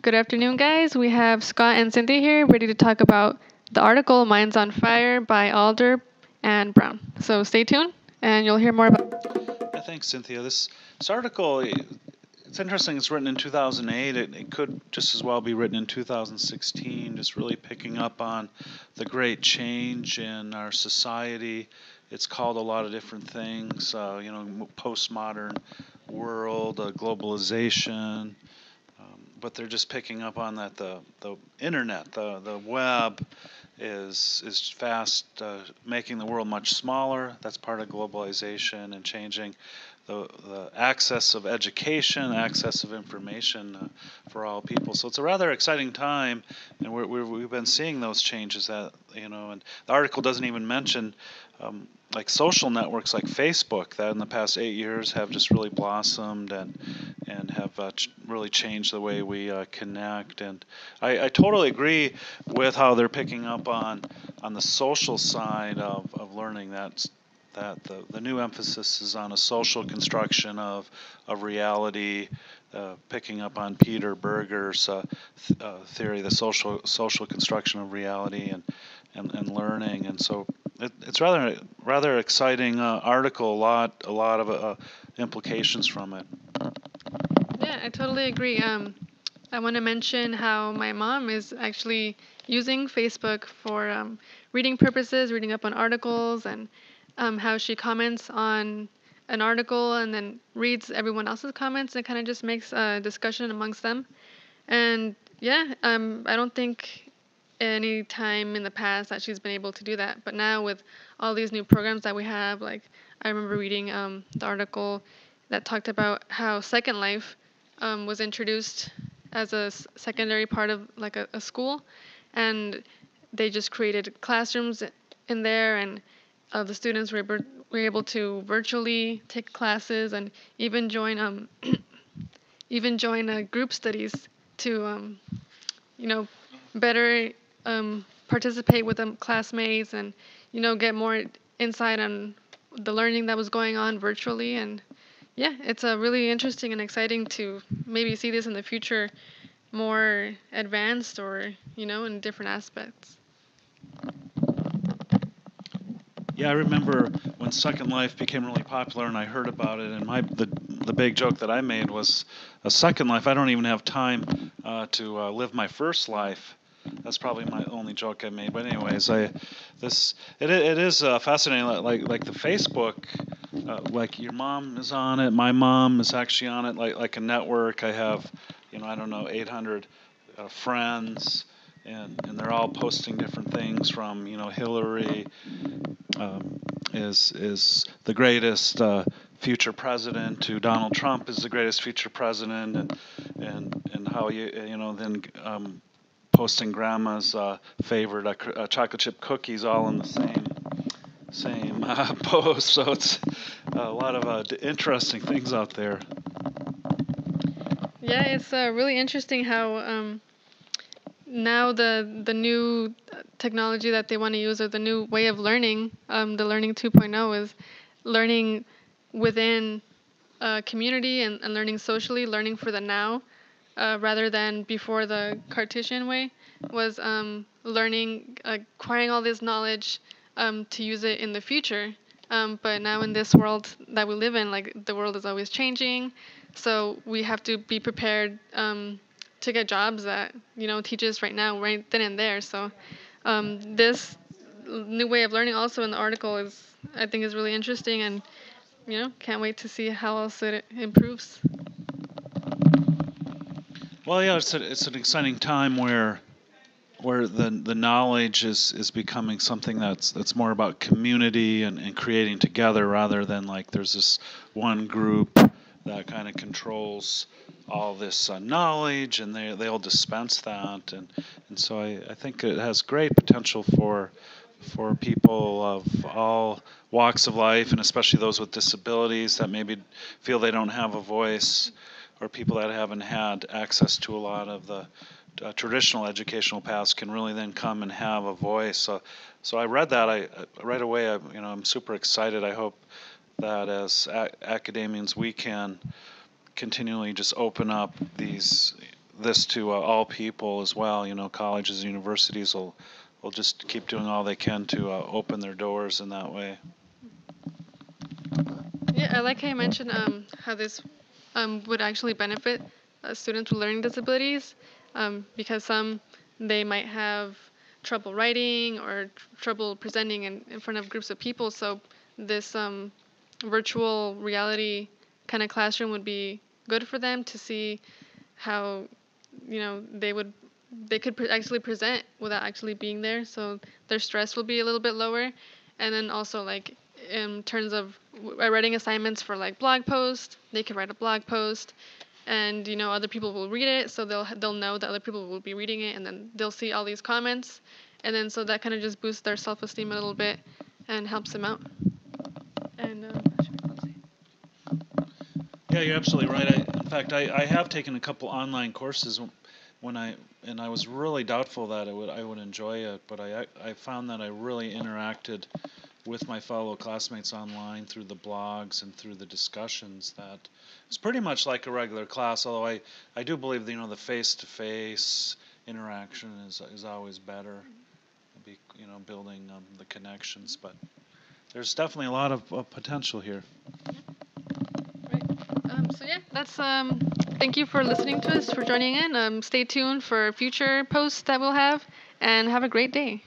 Good afternoon, guys. We have Scott and Cynthia here, ready to talk about the article Minds on Fire by Alder and Brown. So stay tuned, and you'll hear more about it. Yeah, thanks, Cynthia. This article, it's interesting. It's written in 2008. It could just as well be written in 2016, just really picking up on the great change in our society. It's called a lot of different things, postmodern world, globalization, but they're just picking up on that the internet, the web, is fast making the world much smaller. That's part of globalization and changing the access of education, access of information for all people. So it's a rather exciting time, and we've been seeing those changes and the article doesn't even mention like social networks like Facebook that in the past 8 years have just really blossomed and have really changed the way we connect. And I totally agree with how they're picking up on the social side of learning. That the new emphasis is on a social construction of reality, picking up on Peter Berger's theory, the social construction of reality and learning. And so it's rather exciting article. A lot of implications from it. Yeah, I totally agree. I want to mention how my mom is actually using Facebook for reading purposes, reading up on articles, and how she comments on an article and then reads everyone else's comments and kind of just makes a discussion amongst them. And yeah, I don't think any time in the past that she's been able to do that. But now with all these new programs that we have, like I remember reading the article that talked about how Second Life was introduced as a secondary part of like a school, and they just created classrooms in there, and the students were able to virtually take classes and even join even join group studies to you know better participate with the classmates and get more insight on the learning that was going on virtually. And yeah, it's really interesting and exciting to maybe see this in the future more advanced or in different aspects. Yeah, I remember when Second Life became really popular, and I heard about it. And the big joke that I made was, a Second Life. I don't even have time to live my first life. That's probably my only joke I made. But anyways, it is fascinating. Like the Facebook, like your mom is on it. My mom is actually on it. Like a network. I have, I don't know, 800 friends, and they're all posting different things from Hillary is the greatest future president to Donald Trump is the greatest future president, and how then posting grandma's favorite chocolate chip cookies all in the same post. So it's a lot of interesting things out there. Yeah, it's really interesting how now the new technology that they want to use, or the new way of learning, the learning 2.0, is learning within a community and learning socially, learning for the now, rather than before the Cartesian way was learning, acquiring all this knowledge to use it in the future. But now in this world that we live in, like the world is always changing, so we have to be prepared to get jobs that teach us right now, right then and there. So this new way of learning, also in the article, I think is really interesting, and can't wait to see how else it improves. Well, yeah, it's an exciting time where the knowledge is becoming something that's more about community and creating together, rather than like there's this one group that kind of controls all this knowledge, and they'll dispense that. And so I think it has great potential for people of all walks of life, and especially those with disabilities that maybe feel they don't have a voice, or people that haven't had access to a lot of the traditional educational paths, can really then come and have a voice. So I read that. Right away, I'm super excited. I hope that as academians we can continually just open up these this to all people as well. Colleges and universities will just keep doing all they can to open their doors in that way. Yeah, I like how you mentioned how this would actually benefit students with learning disabilities, because some they might have trouble writing or trouble presenting in front of groups of people. So this virtual reality kind of classroom would be good for them to see how they could actually present without actually being there. So their stress will be a little bit lower, and then also like in terms of writing assignments for like blog posts, they could write a blog post, and other people will read it, so they'll know that other people will be reading it, and then they'll see all these comments, and then so that kind of just boosts their self-esteem a little bit and helps them out. And Yeah, you're absolutely right. In fact, I have taken a couple online courses and I was really doubtful that I would enjoy it, but I found that I really interacted with my fellow classmates online through the blogs and through the discussions. That it's pretty much like a regular class, although I do believe the face-to-face interaction is always better. Building the connections, but there's definitely a lot of potential here. right. So yeah, that's thank you for listening to us, for joining in. Stay tuned for future posts that we'll have, and have a great day.